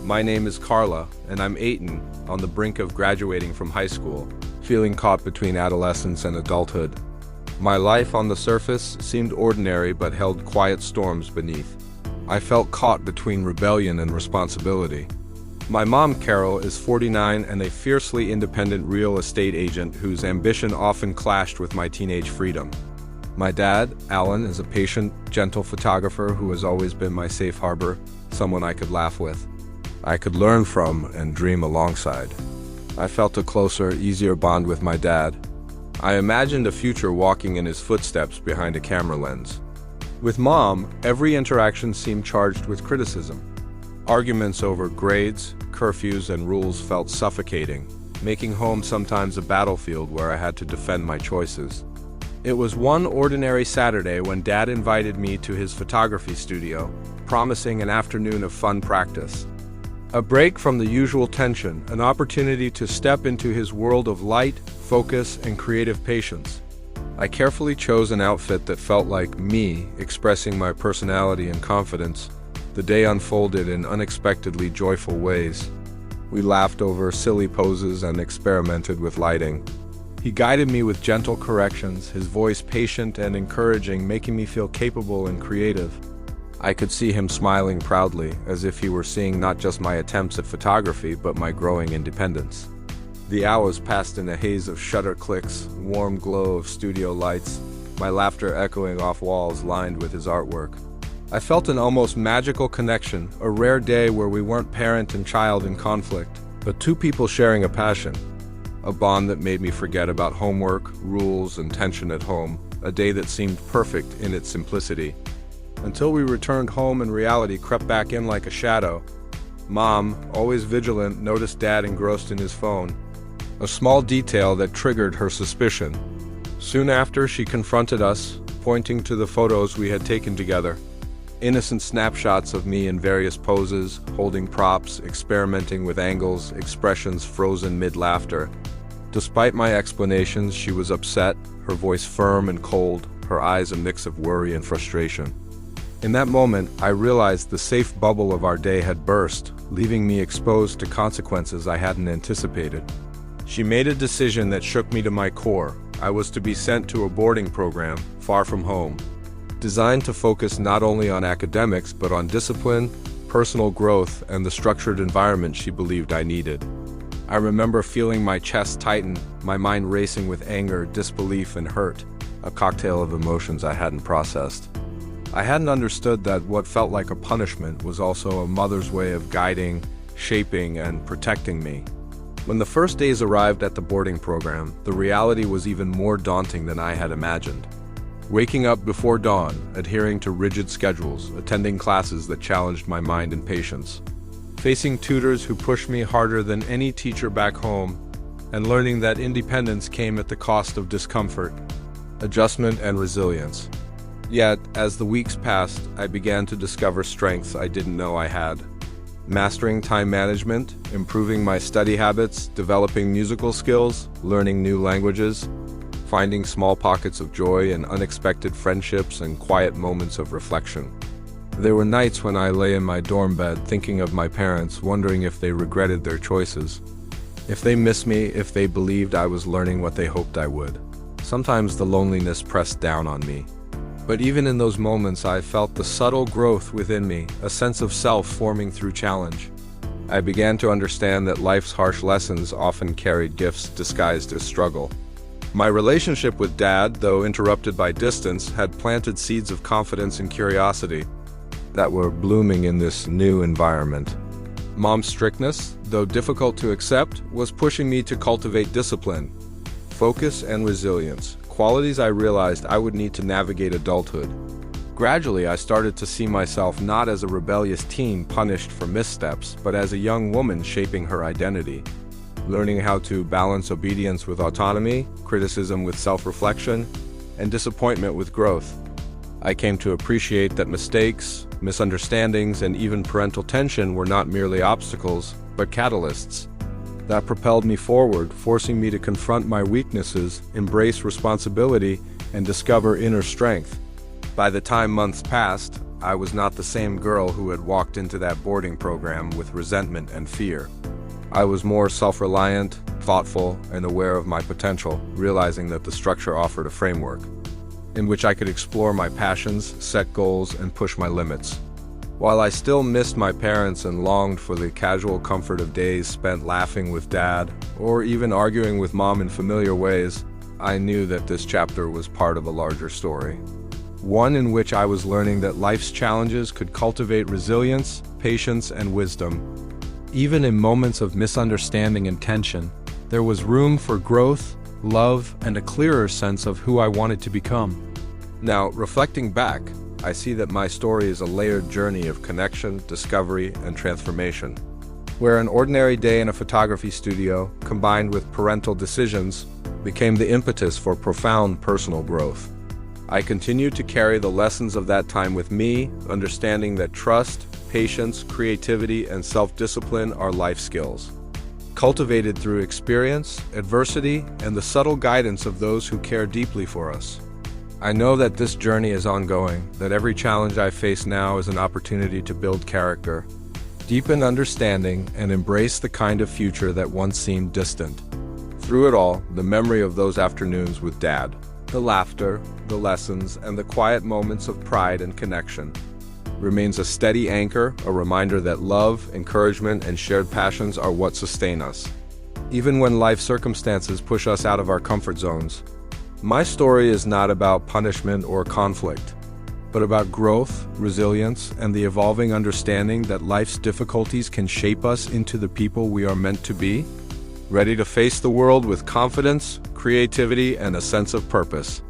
My name is Carla, and I'm 18, on the brink of graduating from high school, feeling caught between adolescence and adulthood. My life on the surface seemed ordinary but held quiet storms beneath. I felt caught between rebellion and responsibility. My mom, Carol, is 49 and a fiercely independent real estate agent whose ambition often clashed with my teenage freedom. My dad, Alan, is a patient, gentle photographer who has always been my safe harbor, someone I could laugh with. I could learn from and dream alongside. I felt a closer, easier bond with my dad. I imagined a future walking in his footsteps behind a camera lens. With Mom, every interaction seemed charged with criticism. Arguments over grades, curfews, and rules felt suffocating, making home sometimes a battlefield where I had to defend my choices. It was one ordinary Saturday when Dad invited me to his photography studio, promising an afternoon of fun practice. A break from the usual tension, an opportunity to step into his world of light, focus, and creative patience. I carefully chose an outfit that felt like me, expressing my personality and confidence. The day unfolded in unexpectedly joyful ways. We laughed over silly poses and experimented with lighting. He guided me with gentle corrections, his voice patient and encouraging, making me feel capable and creative. I could see him smiling proudly, as if he were seeing not just my attempts at photography, but my growing independence. The hours passed in a haze of shutter clicks, warm glow of studio lights, my laughter echoing off walls lined with his artwork. I felt an almost magical connection, a rare day where we weren't parent and child in conflict, but two people sharing a passion. A bond that made me forget about homework, rules, and tension at home, a day that seemed perfect in its simplicity. Until we returned home and reality crept back in like a shadow. Mom, always vigilant, noticed Dad engrossed in his phone, a small detail that triggered her suspicion. Soon after, she confronted us, pointing to the photos we had taken together. Innocent snapshots of me in various poses, holding props, experimenting with angles, expressions frozen mid-laughter. Despite my explanations, she was upset, her voice firm and cold, her eyes a mix of worry and frustration. In that moment, I realized the safe bubble of our day had burst, leaving me exposed to consequences I hadn't anticipated. She made a decision that shook me to my core. I was to be sent to a boarding program, far from home, designed to focus not only on academics but on discipline, personal growth, and the structured environment she believed I needed. I remember feeling my chest tighten, my mind racing with anger, disbelief, and hurt, a cocktail of emotions I hadn't processed. I hadn't understood that what felt like a punishment was also a mother's way of guiding, shaping, and protecting me. When the first days arrived at the boarding program, the reality was even more daunting than I had imagined. Waking up before dawn, adhering to rigid schedules, attending classes that challenged my mind and patience, facing tutors who pushed me harder than any teacher back home, and learning that independence came at the cost of discomfort, adjustment, and resilience. Yet, as the weeks passed, I began to discover strengths I didn't know I had. Mastering time management, improving my study habits, developing musical skills, learning new languages, finding small pockets of joy in unexpected friendships and quiet moments of reflection. There were nights when I lay in my dorm bed thinking of my parents, wondering if they regretted their choices, if they missed me, if they believed I was learning what they hoped I would. Sometimes the loneliness pressed down on me. But even in those moments, I felt the subtle growth within me, a sense of self forming through challenge. I began to understand that life's harsh lessons often carried gifts disguised as struggle. My relationship with Dad, though interrupted by distance, had planted seeds of confidence and curiosity that were blooming in this new environment. Mom's strictness, though difficult to accept, was pushing me to cultivate discipline, focus, and resilience, qualities I realized I would need to navigate adulthood. Gradually, I started to see myself not as a rebellious teen punished for missteps, but as a young woman shaping her identity, learning how to balance obedience with autonomy, criticism with self-reflection, and disappointment with growth. I came to appreciate that mistakes, misunderstandings, and even parental tension were not merely obstacles, but catalysts that propelled me forward, forcing me to confront my weaknesses, embrace responsibility, and discover inner strength. By the time months passed, I was not the same girl who had walked into that boarding program with resentment and fear. I was more self-reliant, thoughtful, and aware of my potential, realizing that the structure offered a framework in which I could explore my passions, set goals, and push my limits. While I still missed my parents and longed for the casual comfort of days spent laughing with Dad, or even arguing with Mom in familiar ways, I knew that this chapter was part of a larger story. One in which I was learning that life's challenges could cultivate resilience, patience, and wisdom. Even in moments of misunderstanding and tension, there was room for growth, love, and a clearer sense of who I wanted to become. Now, reflecting back, I see that my story is a layered journey of connection, discovery, and transformation, where an ordinary day in a photography studio, combined with parental decisions, became the impetus for profound personal growth. I continue to carry the lessons of that time with me, understanding that trust, patience, creativity, and self-discipline are life skills, cultivated through experience, adversity, and the subtle guidance of those who care deeply for us. I know that this journey is ongoing, that every challenge I face now is an opportunity to build character, deepen understanding, and embrace the kind of future that once seemed distant. Through it all, the memory of those afternoons with Dad, the laughter, the lessons, and the quiet moments of pride and connection remains a steady anchor, a reminder that love, encouragement, and shared passions are what sustain us, even when life circumstances push us out of our comfort zones. My story is not about punishment or conflict, but about growth, resilience, and the evolving understanding that life's difficulties can shape us into the people we are meant to be, ready to face the world with confidence, creativity, and a sense of purpose.